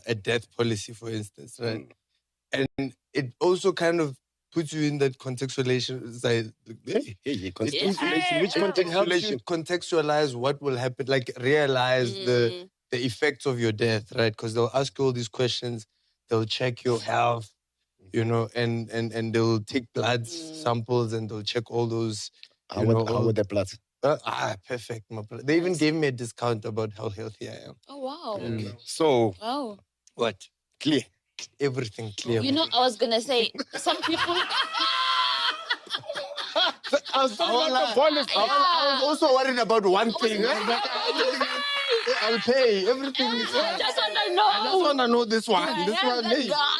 a death policy, for instance, right? And it also kind of puts you in that contextualization side. Contextualization. Which It helps you contextualization? contextualize what will happen, like realize the effects of your death, right? Because they'll ask you all these questions, they'll check your health, you know, and they'll take blood samples and they'll check all those. How would the blood? Perfect. They even gave me a discount about how healthy I am. Oh, wow. Okay. So, Wow. What? clear. Everything clear. You know, I was going to say, some people... I was also worried about one thing. I'll pay. Everything is fine. Just want to I just know. want to know this one. This Yeah, one, that hey. guy.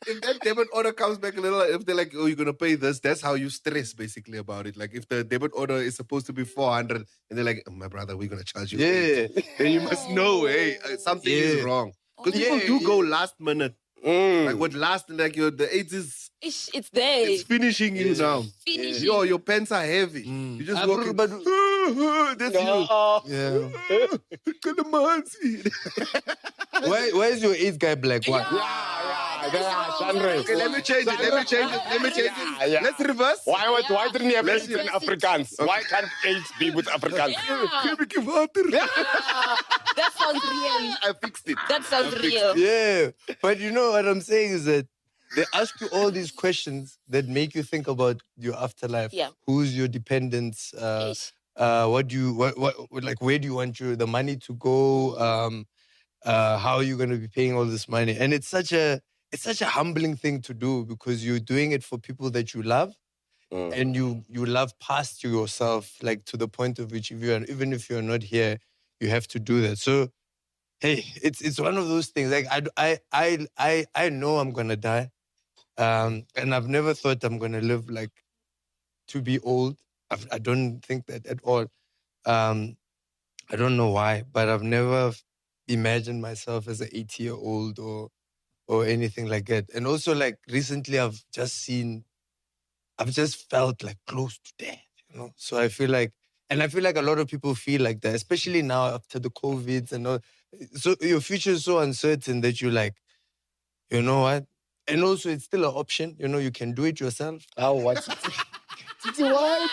If that debit order comes back a little, if they're like, oh, you're going to pay this, that's how you stress basically about it. Like if the debit order is supposed to be 400 and they're like, oh, my brother, we're going to charge you. Yeah. Then you must know, hey, something is wrong. Because people do go last minute. Like what last, like the AIDS is, It's there. it's finishing you now. Finishing. Yo, your pants are heavy. You just walk in. That's you. Yeah. Calamansi. Where's your AIDS guy black? What? Okay, let me change it. Let's reverse. Why didn't he have Let's AIDS in see. Afrikaans? Why can't AIDS be with Afrikaans? That sounds real. I fixed it. That sounds real. Yeah. But you know what I'm saying is that they ask you all these questions that make you think about your afterlife. Yeah. Who's your dependents? What like where do you want the money to go? How are you going to be paying all this money? And it's such a humbling thing to do because you're doing it for people that you love. And you love past yourself, like to the point of which even if you're not here, you have to do that. So, hey, it's one of those things. Like I know I'm gonna die, and I've never thought I'm gonna live like to be old. I don't think that at all. I don't know why, but I've never imagined myself as an 80-year-old or anything like that. And also, like recently, I've just felt like close to death, you know? So I feel like a lot of people feel like that, especially now after the COVID and all. So your future is so uncertain that you're like, you know what? And also it's still an option, you know, you can do it yourself. Oh, what? Why?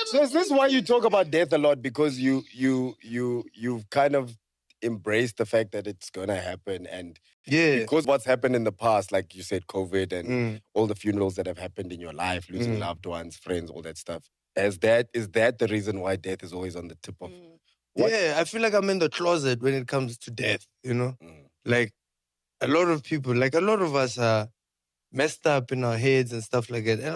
So is this why you talk about death a lot? Because you've kind of embraced the fact that it's gonna happen, and because what's happened in the past, like you said, COVID and all the funerals that have happened in your life, losing loved ones, friends, all that stuff. Is that the reason why death is always on the tip of? Yeah, I feel like I'm in the closet when it comes to death, you know? Like a lot of people, like a lot of us are messed up in our heads and stuff like that. And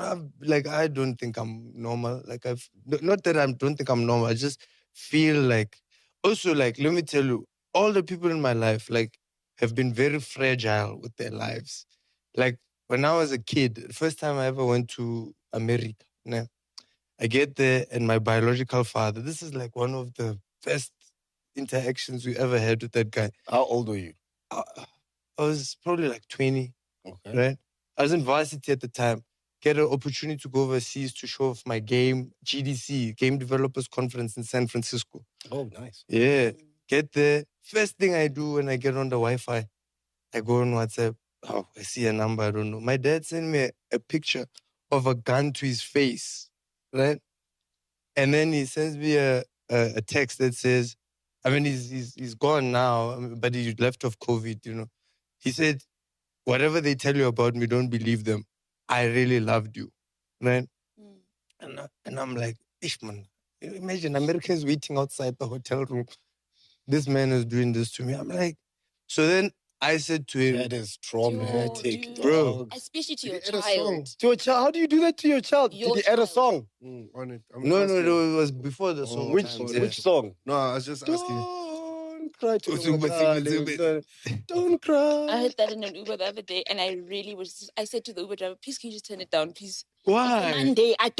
I don't think I'm normal. Like not that I don't think I'm normal. I just feel like, also like, let me tell you, all the people in my life, like, have been very fragile with their lives. Like, when I was a kid, the first time I ever went to America, I get there and my biological father, this is like one of the best interactions we ever had with that guy. How old were you? I was probably like 20, okay. Right? I was in varsity at the time. Get an opportunity to go overseas to show off my game, GDC, Game Developers Conference in San Francisco. Oh, nice. Yeah. Get there. First thing I do when I get on the Wi-Fi, I go on WhatsApp. Oh, I see a number, I don't know. My dad sent me a picture of a gun to his face, right? And then he sends me a text that says, I mean, he's gone now, but he left off COVID, you know. He said, whatever they tell you about me, don't believe them. I really loved you, right? And I'm like, ish, man. Imagine Americans waiting outside the hotel room. This man is doing this to me. I'm like, so then I said to him, that is traumatic, Dude. bro. Especially to your Add a child. song. To a child? How do you do that to your child? Your Did you add a child. song? On it. No, it was before the song. Which song? No, I was just asking. Don't cry to Zumba, my Zumba, darling. Zumba. Don't cry. I heard that in an Uber the other day, and I said to the Uber driver, please, can you just turn it down, please? Why? Monday, I